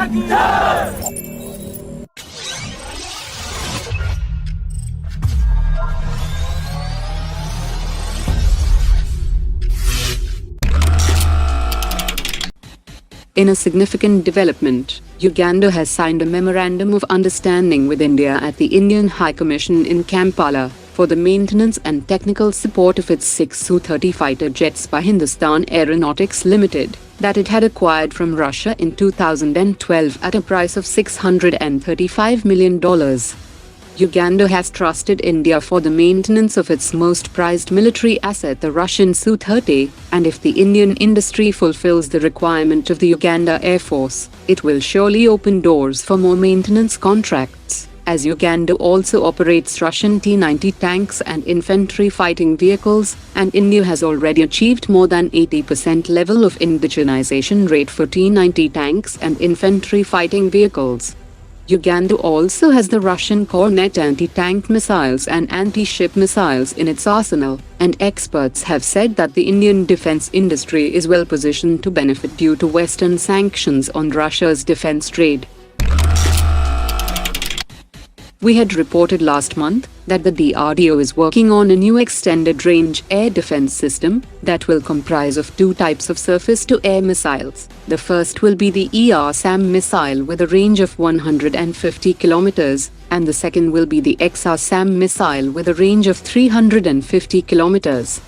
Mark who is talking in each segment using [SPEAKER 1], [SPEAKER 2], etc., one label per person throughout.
[SPEAKER 1] In a significant development, Uganda has signed a Memorandum of Understanding with India at the Indian High Commission in Kampala for the maintenance and technical support of its 6 Su-30 fighter jets by Hindustan Aeronautics Limited, that it had acquired from Russia in 2012 at a price of $635 million. Uganda has trusted India for the maintenance of its most prized military asset, the Russian Su-30, and if the Indian industry fulfills the requirement of the Uganda Air Force, it will surely open doors for more maintenance contracts, as Uganda also operates Russian T-90 tanks and infantry fighting vehicles, and India has already achieved more than 80% level of indigenization rate for T-90 tanks and infantry fighting vehicles. Uganda also has the Russian Kornet anti-tank missiles and anti-ship missiles in its arsenal, and experts have said that the Indian defense industry is well positioned to benefit due to Western sanctions on Russia's defense trade. We had reported last month that the DRDO is working on a new extended-range air defense system that will comprise of 2 types of surface-to-air missiles. The first will be the ERSAM missile with a range of 150 kilometers, and the second will be the XRSAM missile with a range of 350 kilometers.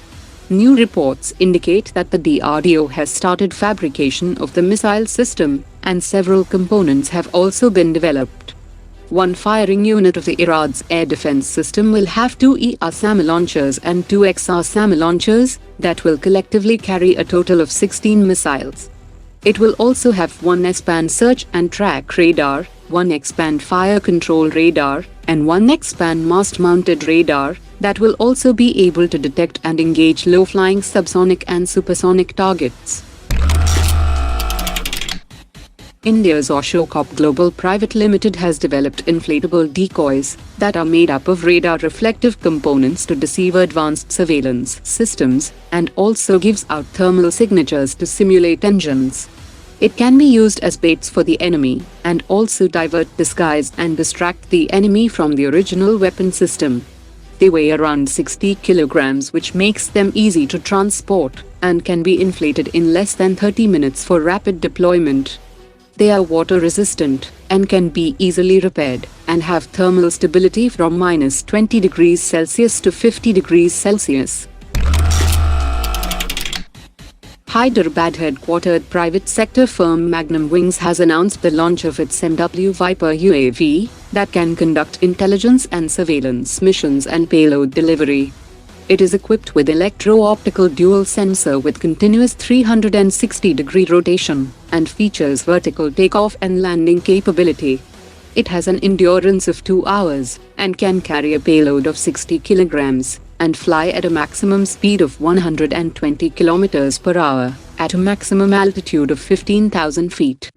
[SPEAKER 1] New reports indicate that the DRDO has started fabrication of the missile system, and several components have also been developed. One firing unit of the ERADS air defense system will have 2 ERSAM launchers and 2 XRSAM launchers that will collectively carry a total of 16 missiles. It will also have 1 X-band search and track radar, 1 X-band fire control radar, and 1 X-band mast-mounted radar that will also be able to detect and engage low-flying subsonic and supersonic targets. India's OshoCorp Global Pvt Ltd has developed inflatable decoys that are made up of radar reflective components to deceive advanced surveillance systems, and also gives out thermal signatures to simulate engines. It can be used as baits for the enemy, and also divert, disguise and distract the enemy from the original weapon system. They weigh around 60 kilograms, which makes them easy to transport, and can be inflated in less than 30 minutes for rapid deployment. They are water resistant and can be easily repaired, and have thermal stability from -20 degrees Celsius to 50 degrees Celsius. Hyderabad headquartered private sector firm Magnum Wings has announced the launch of its MW Viper UAV that can conduct intelligence and surveillance missions and payload delivery. It is equipped with electro-optical dual sensor with continuous 360-degree rotation, and features vertical takeoff and landing capability. It has an endurance of 2 hours, and can carry a payload of 60 kilograms, and fly at a maximum speed of 120 kilometers per hour, at a maximum altitude of 15,000 feet.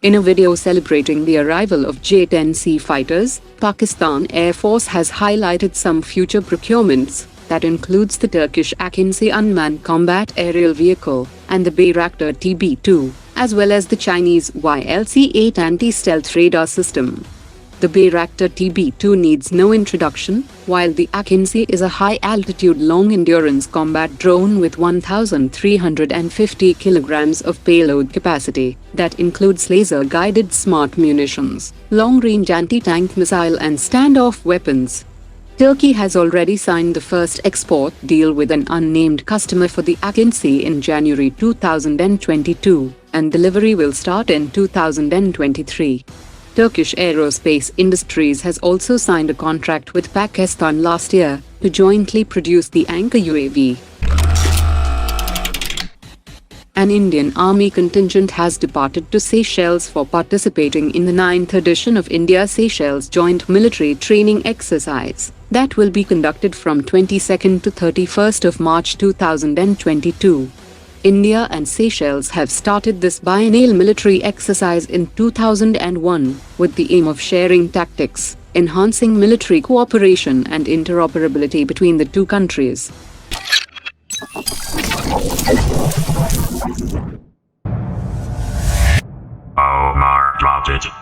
[SPEAKER 1] In a video celebrating the arrival of J-10C fighters, Pakistan Air Force has highlighted some future procurements, that includes the Turkish Akinci unmanned combat aerial vehicle, and the Bayraktar TB2, as well as the Chinese YLC-8 anti-stealth radar system. The Bayraktar TB2 needs no introduction, while the Akinci is a high-altitude long-endurance combat drone with 1,350 kilograms of payload capacity, that includes laser-guided smart munitions, long-range anti-tank missile and standoff weapons. Turkey has already signed the first export deal with an unnamed customer for the Akinci in January 2022, and delivery will start in 2023. Turkish Aerospace Industries has also signed a contract with Pakistan last year to jointly produce the Anchor UAV. An Indian Army contingent has departed to Seychelles for participating in the 9th edition of India-Seychelles Joint Military Training Exercise that will be conducted from 22nd to 31st of March 2022. India and Seychelles have started this biennial military exercise in 2001, with the aim of sharing tactics, enhancing military cooperation and interoperability between the two countries.
[SPEAKER 2] Attention.